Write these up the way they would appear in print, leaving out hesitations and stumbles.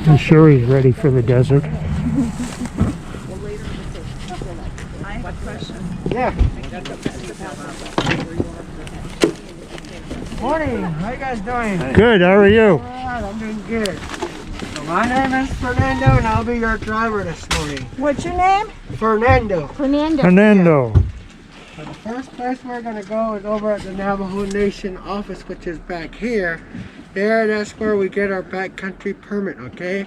I'm sure he's ready for the desert. I have a question. Yeah. Morning. How you guys doing? Good, how are you? Alright, I'm doing good. So my name is Fernando and I'll be your driver this morning. What's your name? Fernando. Fernando. So the first place we're going to go is over at the Navajo Nation office, which is back here. There, that's where we get our backcountry permit, okay?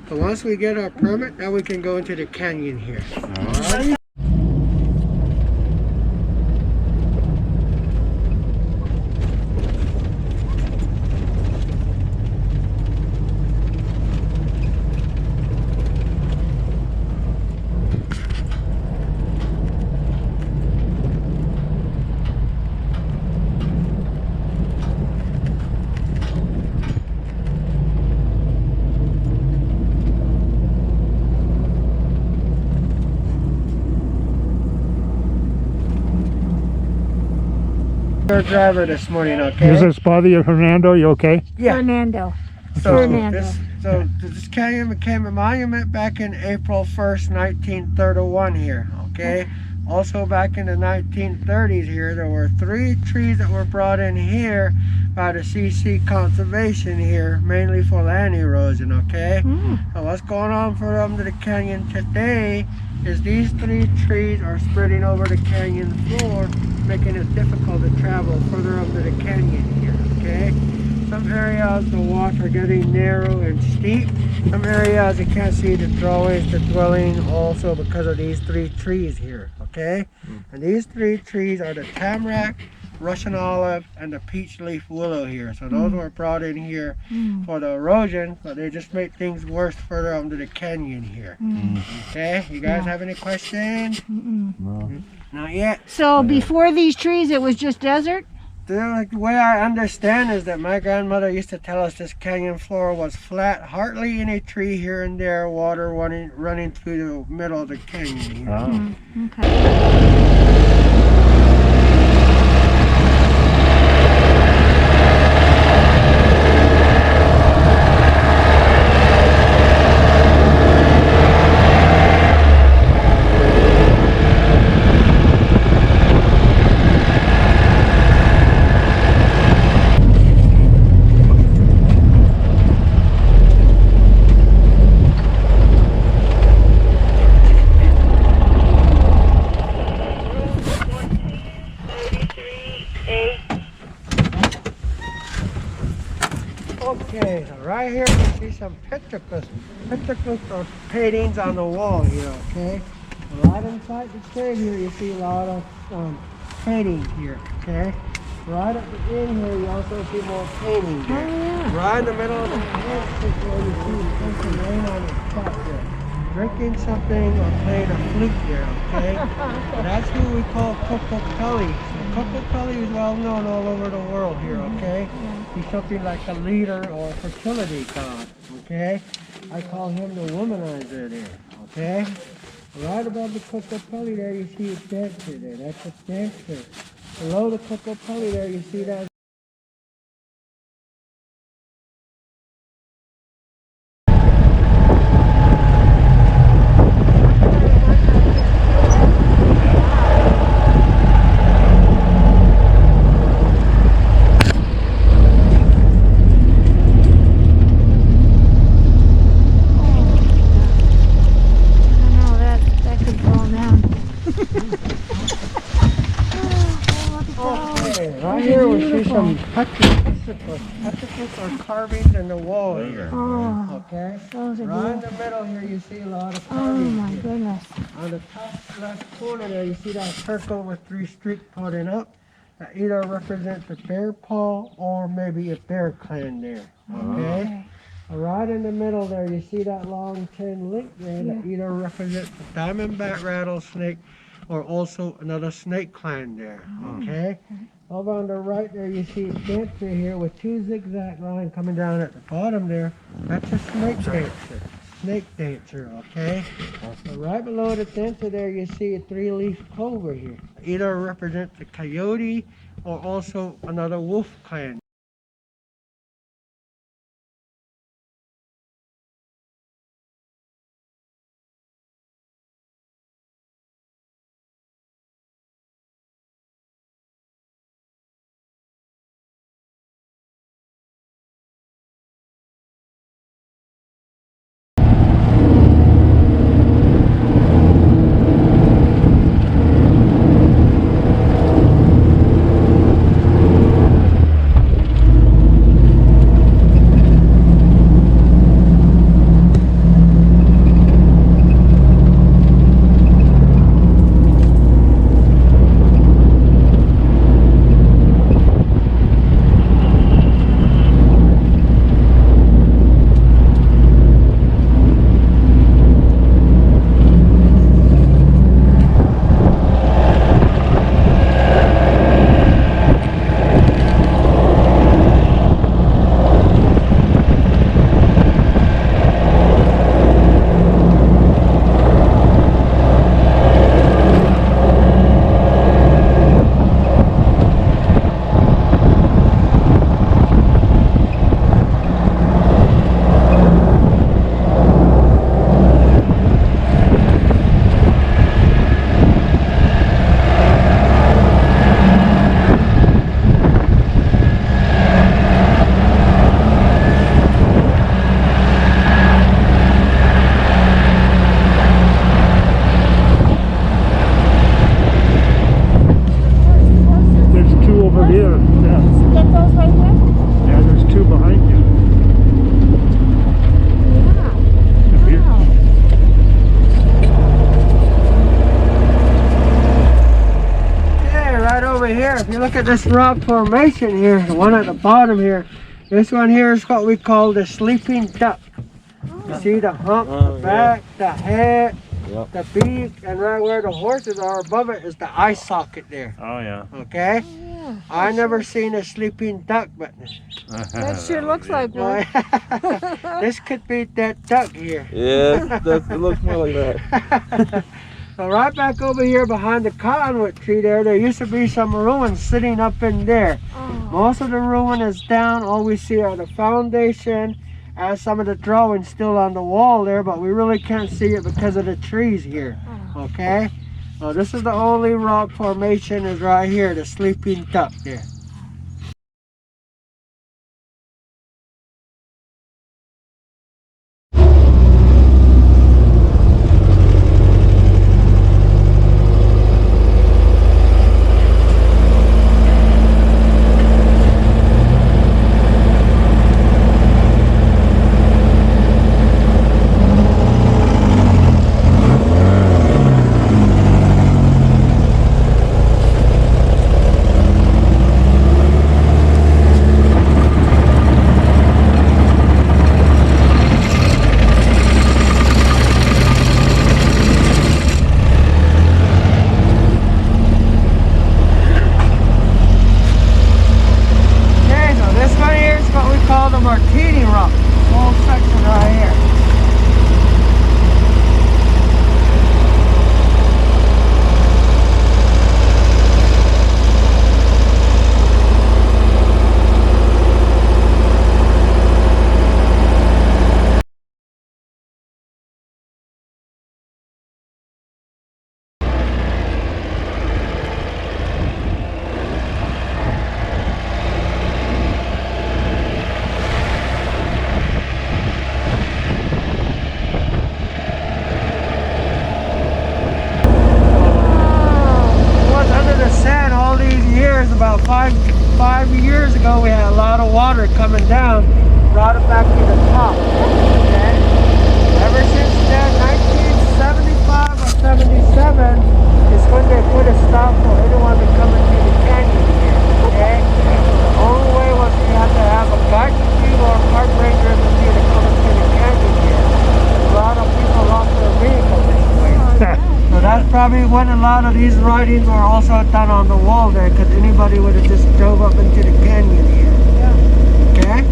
So once we get our permit, now we can go into the canyon here. Alright. Your driver this morning, okay? Does this bother you, Fernando? You okay? Yeah. Fernando. So this canyon became a monument back in April 1st, 1931 here, okay? Also back in the 1930s here, there were 3 trees that were brought in here by the CC Conservation here, mainly for land erosion, okay? So what's going on for under the canyon today is these 3 trees are spreading over the canyon floor, making it difficult to travel further under the canyon here, okay? Some areas the walks are getting narrow and steep. Some areas you can't see the drawways, the dwelling, also because of these 3 trees here, okay? And these 3 trees are the tamarack, Russian olive, and the peach leaf willow here. So those were brought in here for the erosion, but they just make things worse further under the canyon here. Okay, you guys have any questions? No. Not yet. So before these trees, it was just desert? The way I understand is that my grandmother used to tell us this canyon floor was flat, hardly any tree here and there, water running through the middle of the canyon here. Oh. Okay. Okay, so right here you see some petroglyphs. Petroglyphs are paintings on the wall here, okay? Right inside the cave here you see a lot of paintings here, okay? Right at the end here you also see more paintings here. Oh, yeah. Right in the middle of the head is where you see something laying on his top here. Drinking something or playing a flute here, okay? That's who we call Coco Pelly. So Coco Pelly is well known all over the world here, okay? He's something like a leader or fertility god, okay? I call him the womanizer there, okay? Right above the Coco Pelly there you see a dancer there, that's a dancer. Below the Coco Pelly there you see that right here we see some petroglyphs or carvings in the wall here. Oh, Okay? those are Right in beautiful. the middle here you see a lot of Oh carvings my here. goodness. On the top left corner there you see that circle with 3 streaks pointing up. That either represents a bear paw or maybe a bear clan there. Okay? Right in the middle there you see that long 10 link there that either represents a diamondback rattlesnake or also another snake clan there. Okay? Over on the right there you see a dancer here with 2 zigzag lines coming down at the bottom there. That's a snake dancer. Snake dancer, okay? So right below the dancer there you see a 3-leaf clover here. Either represents a coyote or also another wolf clan. you look at this rock formation here, the one at the bottom here, this one here is what we call the sleeping duck. You see the hump, the back, the head, the beak, and right where the horses are above it is the eye socket there. Oh, yeah. Okay? I never seen a sleeping duck, but That sure looks like one. this could be that duck here. Yeah, it looks more like that. So right back over here behind the cottonwood tree there used to be some ruins sitting up in there. Most of the ruin is down. All we see are the foundation and some of the drawings still on the wall there, but we really can't see it because of the trees here. Okay? So this is the only rock formation is right here, the sleeping duck there. The Martini Rock, whole section right here. About five years ago, we had a lot of water coming down, brought it back to the top. Okay? Ever since then, 1975 or 77 is when they put a stop for anyone to come into the canyon here. Okay? The only way was you had to have a guide team or a park ranger to see to come into the canyon here. A lot of people lost their vehicles this way. So that's probably when a lot of these writings were also done on the wall there, because anybody would have just drove up into the canyon here. Okay?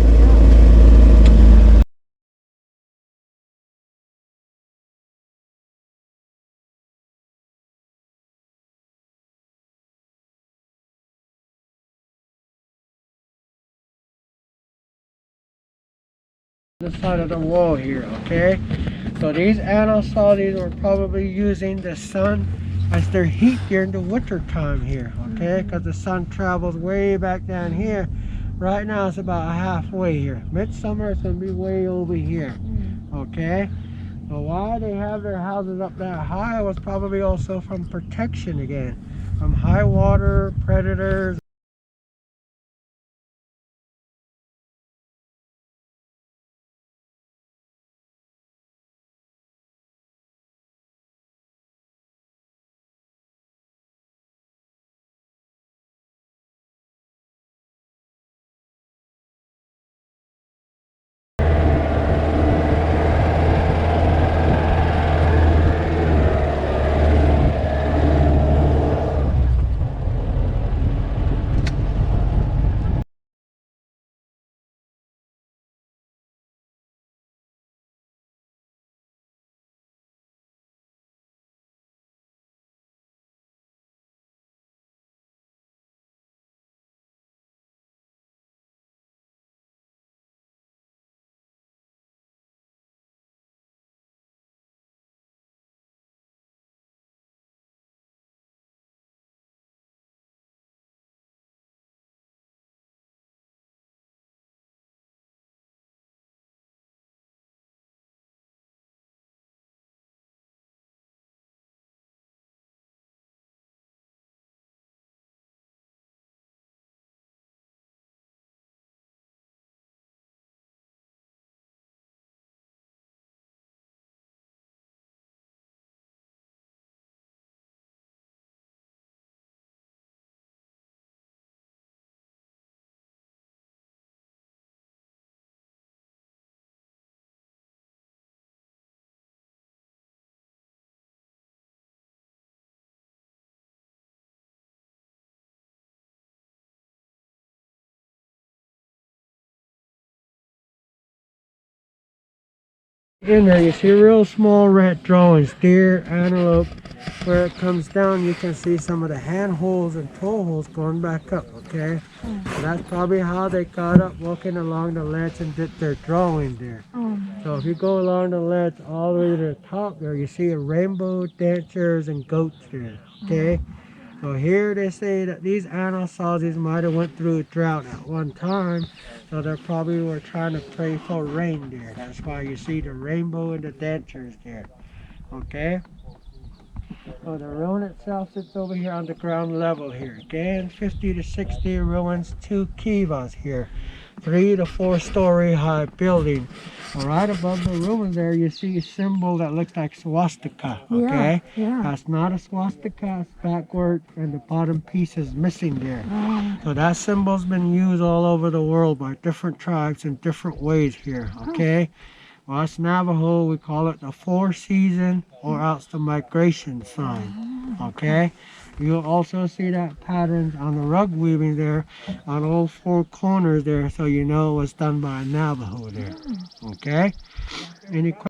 This side of the wall here, okay? So these anemones were probably using the sun as their heat during the winter time here, okay? Because the sun travels way back down here. Right now it's about halfway here. Midsummer it's going to be way over here, okay? So why they have their houses up that high was probably also from protection again, from high water, predators. In there, you see real small red drawings, deer, antelope. Where it comes down, you can see some of the hand holes and toe holes going back up, okay? So that's probably how they got up walking along the ledge and did their drawing there. So if you go along the ledge all the way to the top there, you see a rainbow, dancers, and goats there, okay? So here they say that these anasazi might have went through a drought at one time, so they probably were trying to pray for rain there. That's why you see the rainbow and the dancers there, okay? So the ruin itself sits over here on the ground level here, okay? And 50 to 60 ruins, 2 kivas here, 3 to 4 story high building. Right above the ruins there, you see a symbol that looks like swastika, okay? Yeah. That's not a swastika, it's backward, and the bottom piece is missing there. So that symbol's been used all over the world by different tribes in different ways here, okay? Well, us Navajo, we call it the 4 season or else the migration sign, okay? You'll also see that patterns on the rug weaving there on all 4 corners there, so you know it was done by a Navajo there, okay? Any questions?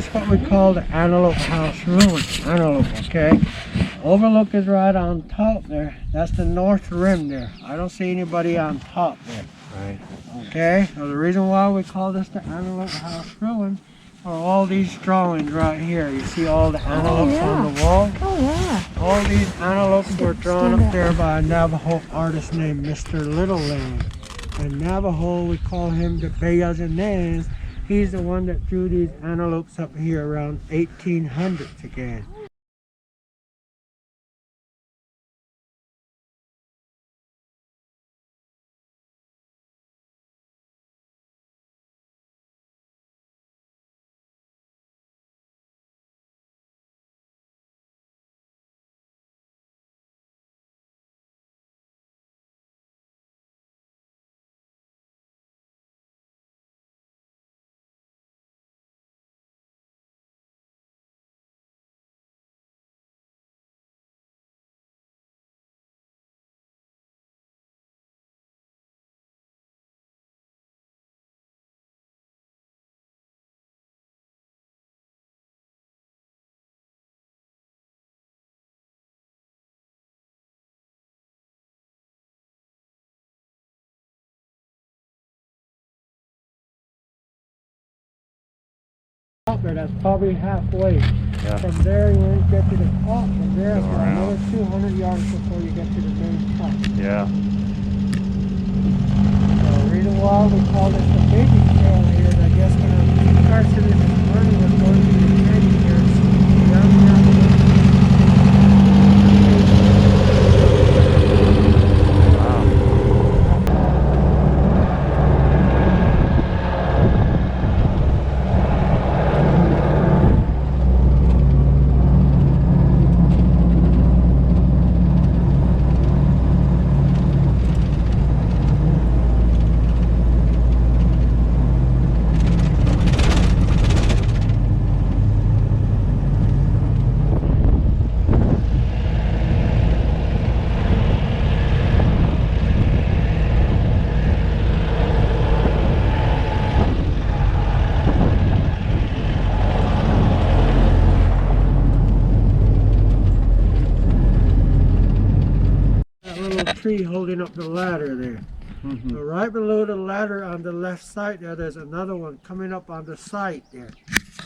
This is what we call the Antelope House ruin. Antelope, okay? Overlook is right on top there. That's the north rim there. I don't see anybody on top there. Right. Okay, so the reason why we call this the Antelope House ruin are all these drawings right here. You see all the antelopes on the wall? Oh, yeah. All these antelopes were drawn up there by a Navajo artist named Mr. Littleland. In Navajo, we call him the Beyazanes. He's the one that drew these antelopes up here around 1800s again. Up there, that's probably halfway. Yeah. From there, you won't get to the top. From there, it's Go another around. 200 yards before you get to the main top. Yeah. So the reason why we call this the baby trail here is I guess when a person in this journey was going through the canyon here, it's down the tree holding up the ladder there. So right below the ladder on the left side there, there's another one coming up on the side there.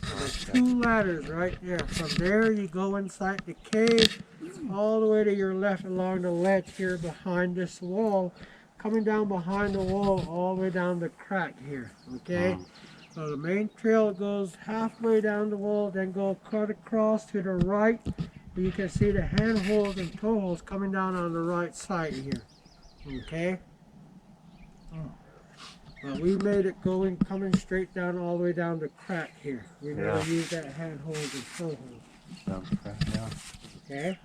So there's two ladders right there. From there you go inside the cave all the way to your left along the ledge here behind this wall. Coming down behind the wall all the way down the crack here, okay? So the main trail goes halfway down the wall, then go cut across to the right. You can see the handholds and toe holes coming down on the right side here, okay? But we made it coming straight down all the way down the crack here. We never used that handholds and toe holes. Okay?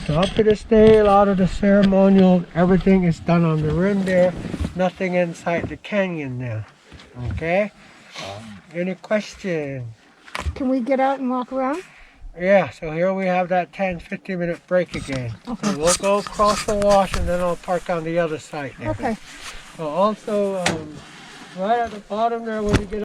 So up to this day, a lot of the ceremonial, everything is done on the rim there. nothing inside the canyon now. Okay? Any question? Can we get out and walk around? Yeah, so here we have that 10-15 minute break again. Okay. So we'll go across the wash and then I'll park on the other side there. Okay. So also, right at the bottom there when you get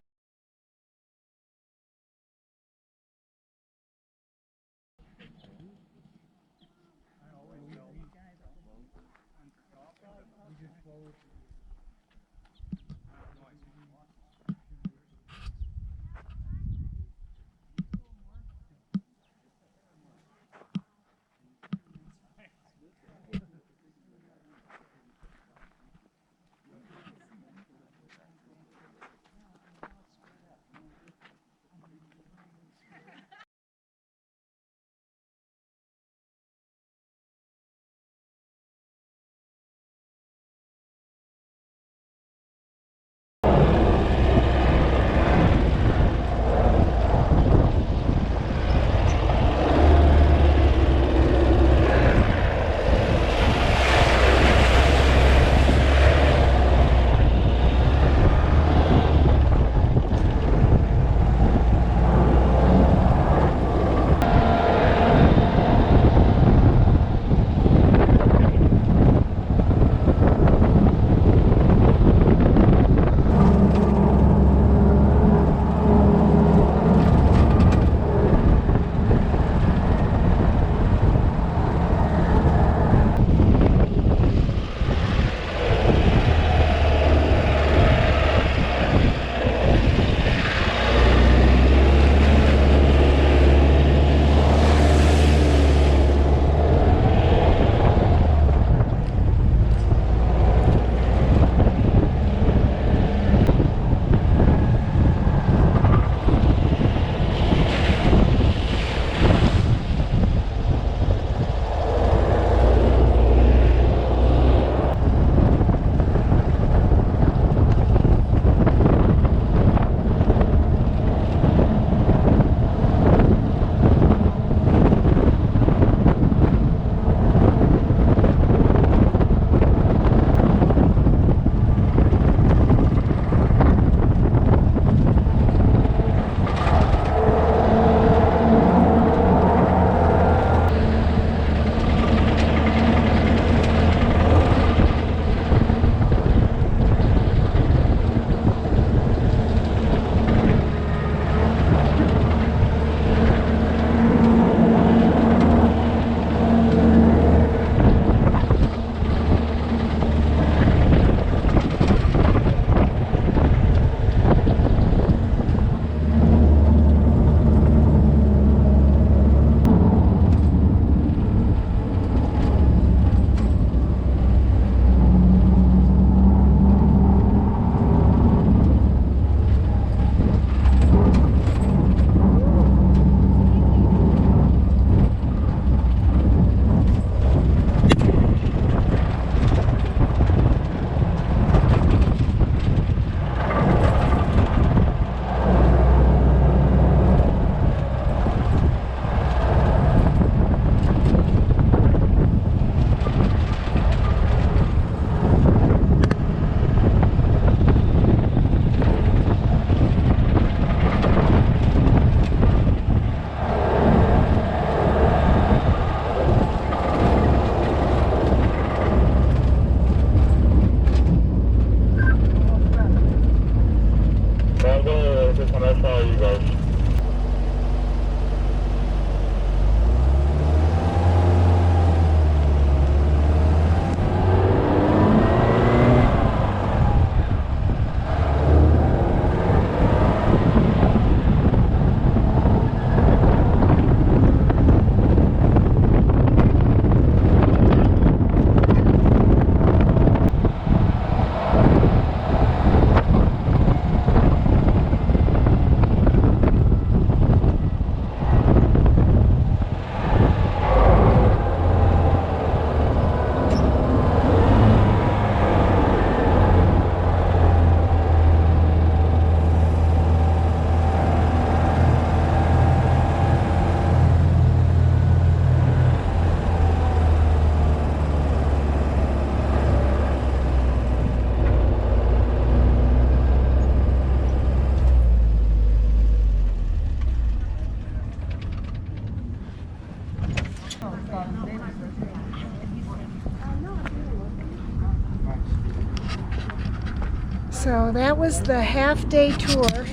So that was the half-day tour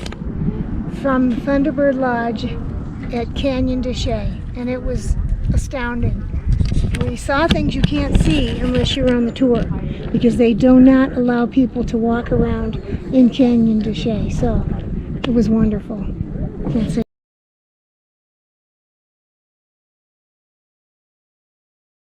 from Thunderbird Lodge at Canyon De Chelly, and it was astounding. We saw things you can't see unless you're on the tour, because they do not allow people to walk around in Canyon De Chelly. So it was wonderful. That's it.